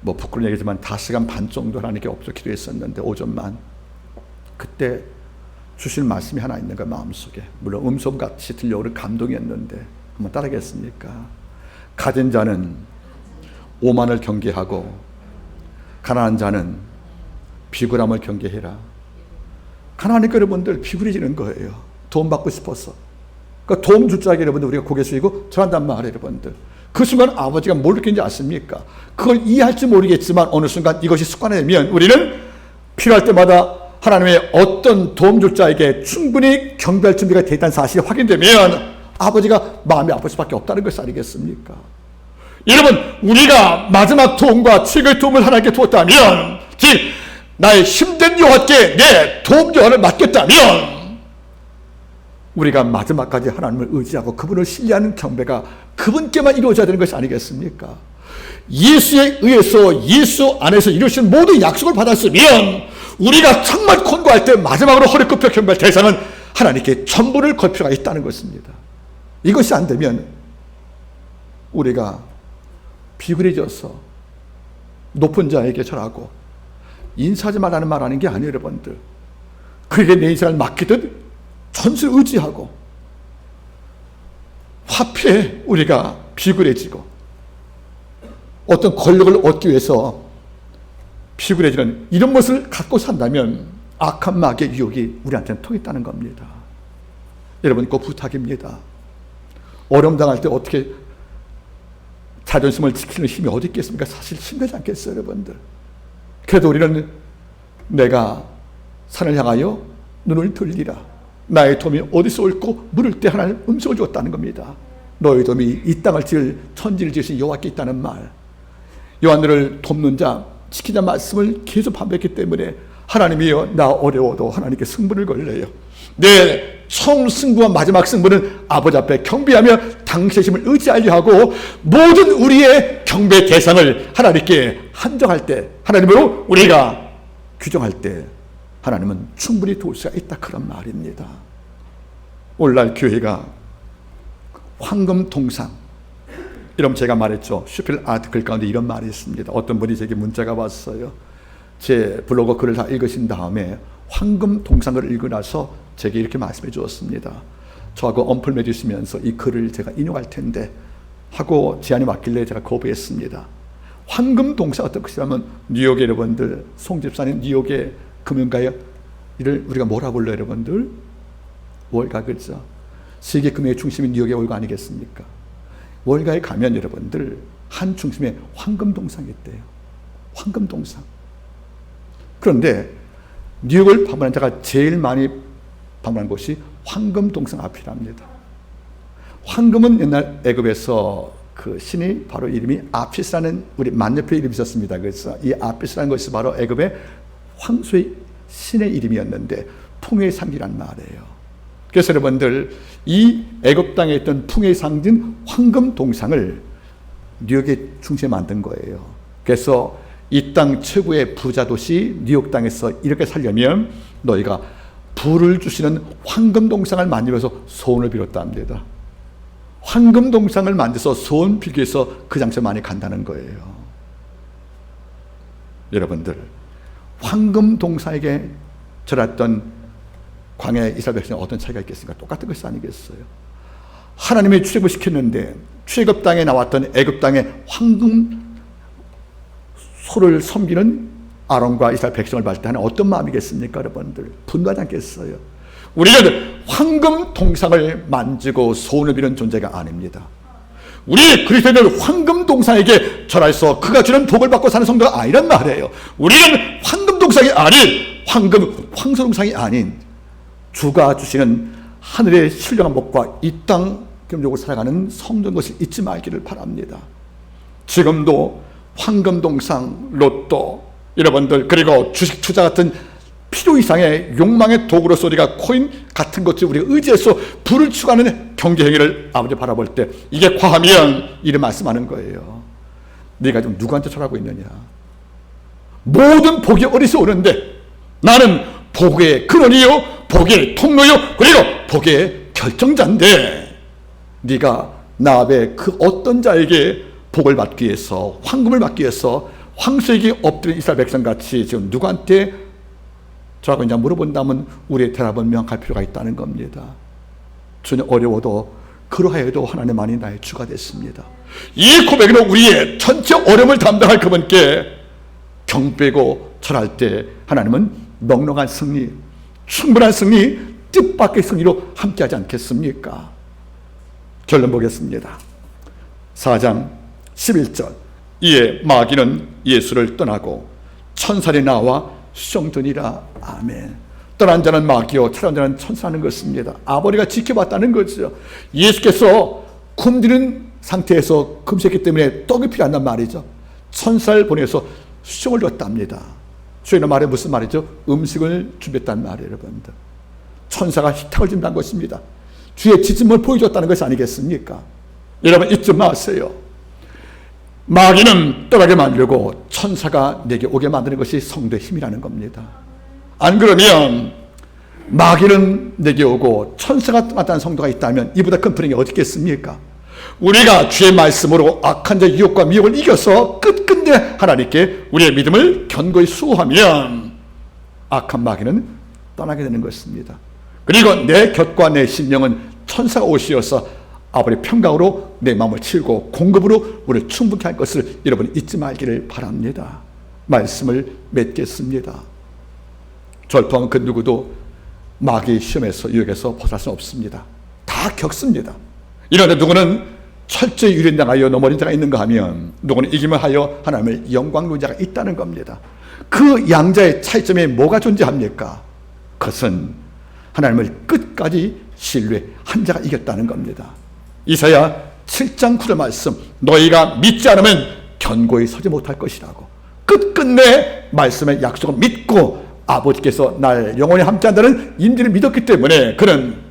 부끄러운 얘기지만 5시간 반 정도 하나님께 엎드려 기도했었는데, 오전만. 그때 주신 말씀이 하나 있는 거예요, 마음속에. 물론 음성같이 들려오는 감동이었는데 한번 따라하겠습니까? 가진 자는 오만을 경계하고 가난한 자는 비굴함을 경계해라. 가난하니까 여러분들 비굴해지는 거예요. 도움 받고 싶어서. 그러니까 도움 줄 줄 알게 여러분들 우리가 고개 숙이고 절한단 말이에요, 여러분들. 그 순간 아버지가 뭘 느끼는지 아십니까? 그걸 이해할지 모르겠지만 어느 순간 이것이 습관화되면 우리는 필요할 때마다 하나님의 어떤 도움 줄 자에게 충분히 경배할 준비가 되어 있다는 사실이 확인되면 아버지가 마음이 아플 수밖에 없다는 것이 아니겠습니까? 여러분, 우리가 마지막 도움과 최고의 도움을 하나님께 두었다면, 즉 나의 힘든 여호와께 내 도움 여호와를 맡겼다면, 우리가 마지막까지 하나님을 의지하고 그분을 신뢰하는 경배가 그분께만 이루어져야 되는 것이 아니겠습니까? 예수에 의해서 예수 안에서 이루신 모든 약속을 받았으면 우리가 정말 곤고할 때 마지막으로 허리 굽혀 경배할 대상은 하나님께 전부를 걸 필요가 있다는 것입니다. 이것이 안 되면 우리가 비굴해져서 높은 자에게 절하고 인사하지 말라는 말 하는 게 아니에요, 여러분들. 그에게 내 인생을 맡기듯 전수를 의지하고 화폐에 우리가 비굴해지고 어떤 권력을 얻기 위해서 비굴해지는 이런 모습을 갖고 산다면 악한 마귀의 유혹이 우리한테는 통했다는 겁니다. 여러분 꼭 부탁입니다. 어려움 당할 때 어떻게 자존심을 지키는 힘이 어디 있겠습니까? 사실 힘들지 않겠어요, 여러분들. 그래도 우리는 내가 산을 향하여 눈을 들리라. 나의 도움이 어디서 올고 물을 때 하나님 음성을 주었다는 겁니다. 너의 도움이 이 땅을 지을 천지를 지으신 여호와께 있다는 말. 요한들을 돕는 자, 지키자 말씀을 계속 반복했기 때문에 하나님이여 나 어려워도 하나님께 승부를 걸려요. 내 처음 승부와 마지막 승부는 아버지 앞에 경배하며 당신의 힘을 의지하려 하고 모든 우리의 경배 대상을 하나님께 한정할 때, 하나님으로 우리가 규정할 때 하나님은 충분히 도울 수가 있다, 그런 말입니다. 오늘날 교회가 황금 동상, 여러분 제가 말했죠. 슈필 아티클 가운데 이런 말이 있습니다. 어떤 분이 제게 문자가 왔어요. 제 블로그 글을 다 읽으신 다음에 황금 동상을 읽고 나서 제게 이렇게 말씀해 주었습니다. 저하고 언플 맺으시면서 이 글을 제가 인용할 텐데 하고 제안이 왔길래 제가 거부했습니다. 황금 동상 어떤 것이냐면 뉴욕의 여러분들, 송 집사님 뉴욕의 금융가요 이를 우리가 뭐라 불러요, 여러분들? 월가, 그렇죠? 세계 금융의 중심인 뉴욕의 월가 아니겠습니까? 월가에 가면 여러분들 한 중심에 황금 동상이 있대요. 황금 동상. 그런데 뉴욕을 방문한 자가 제일 많이 방문한 곳이 황금동상 앞이랍니다. 황금은 옛날 애굽에서 그 신이 바로 이름이 아피스라는 우리 만년필 이름이 있었습니다. 그래서 이 아피스라는 것이 바로 애굽의 황소의 신의 이름이었는데 풍요의 상징이란 말이에요. 그래서 여러분들 이 애굽 땅에 있던 풍요의 상징 황금동상을 뉴욕의 중심에 만든 거예요. 그래서 이 땅 최고의 부자 도시 뉴욕 땅에서 이렇게 살려면 너희가 부를 주시는 황금동상을 만들어서 소원을 빌었답니다. 황금동상을 만들어서 소원 빌기 위해서 그 장소에 많이 간다는 거예요. 여러분들 황금동상에게 절했던 광야 이스라엘 백성은 어떤 차이가 있겠습니까? 똑같은 것이 아니겠어요? 하나님이 출애굽을 시켰는데 출애굽 땅에 나왔던 애굽 땅에 황금 소를 섬기는 아론과 이스라엘 백성을 봤을 때 하는 어떤 마음이겠습니까? 여러분들 분노하지 않겠어요? 우리는 황금 동상을 만지고 소원을 비는 존재가 아닙니다. 우리 그리스도인은 황금 동상에게 절해서 그가 주는 복을 받고 사는 성도가 아니란 말이에요. 우리는 황금 동상이 아닌 황소 동상이 아닌 주가 주시는 하늘의 신령한 복과 이 땅 겸적으로 살아가는 성도인 것을 잊지 말기를 바랍니다. 지금도 황금 동상, 로또 여러분들 그리고 주식 투자 같은 필요 이상의 욕망의 도구로서 우리가 코인 같은 것들 우리가 의지해서 부를 추구하는 경제 행위를 아버지 바라볼 때 이게 과하면 이를 말씀하는 거예요. 네가 지금 누구한테 절하고 있느냐? 모든 복이 어디서 오는데 나는 복의 근원이요 복의 통로요 그리고 복의 결정자인데 네가 나 앞에 그 어떤 자에게 복을 받기 위해서 황금을 받기 위해서 황소에게 엎드린 이스라엘 백성같이 지금 누구한테 저라고 이제 물어본다면 우리의 대답은 명확할 필요가 있다는 겁니다. 전혀 어려워도 그러하여도 하나님만이 나의 주가 됐습니다. 이 고백으로 우리의 전체 어려움을 담당할 그분께 경배고 절할 때 하나님은 넉넉한 승리, 충분한 승리, 뜻밖의 승리로 함께하지 않겠습니까? 결론 보겠습니다. 4장 11절 이에 마귀는 예수를 떠나고 천사리 나와 수종드니라. 아멘. 떠난 자는 마귀요 찾아온 자는 천사라는 것입니다. 아버지가 지켜봤다는 거죠. 예수께서 굶주린 상태에서 금식했기 때문에 떡이 필요한단 말이죠. 천사를 보내서 수종을 줬답니다. 수행의 말에 무슨 말이죠? 음식을 준비했단 말이에요. 여러분들 천사가 식탁을 준비한 것입니다. 주의 지침을 보여줬다는 것이 아니겠습니까? 여러분 잊지 마세요. 마귀는 떠나게 만들고 천사가 내게 오게 만드는 것이 성도의 힘이라는 겁니다. 안 그러면 마귀는 내게 오고 천사가 떠났다는 성도가 있다면 이보다 큰 불행이 어디 있겠습니까? 우리가 주의 말씀으로 악한 자의 유혹과 미혹을 이겨서 끝끝내 하나님께 우리의 믿음을 견고히 수호하면 악한 마귀는 떠나게 되는 것입니다. 그리고 내 곁과 내 심령은 천사가 오시어서 아버지 평강으로 내 마음을 치우고 공급으로 우리를 충분히 할 것을 여러분 잊지 말기를 바랍니다. 말씀을 맺겠습니다. 절 포함한 그 누구도 마귀의 시험에서 유혹에서 벗어날 수 없습니다. 다 겪습니다. 이런데 누구는 철저히 유린당하여 넘어진 자가 있는가 하면 누구는 이김을 하여 하나님을 영광로운 자가 있다는 겁니다. 그 양자의 차이점에 뭐가 존재합니까? 그것은 하나님을 끝까지 신뢰한 자가 이겼다는 겁니다. 이사야 7장 9절 말씀 너희가 믿지 않으면 견고히 서지 못할 것이라고 끝끝내 말씀의 약속을 믿고 아버지께서 날 영원히 함께한다는 임재를 믿었기 때문에 그는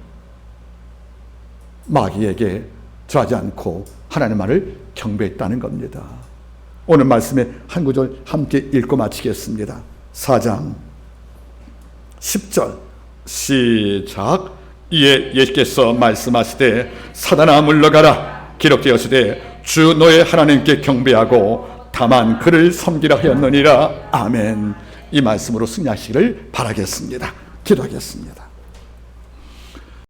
마귀에게 절하지 않고 하나님의 말을 경배했다는 겁니다. 오늘 말씀의 한 구절 함께 읽고 마치겠습니다. 4장 10절 시작. 이에 예수께서 말씀하시되 사단아 물러가라 기록되었으되 주 너의 하나님께 경배하고 다만 그를 섬기라 하였느니라. 아멘. 이 말씀으로 승리하시기를 바라겠습니다. 기도하겠습니다.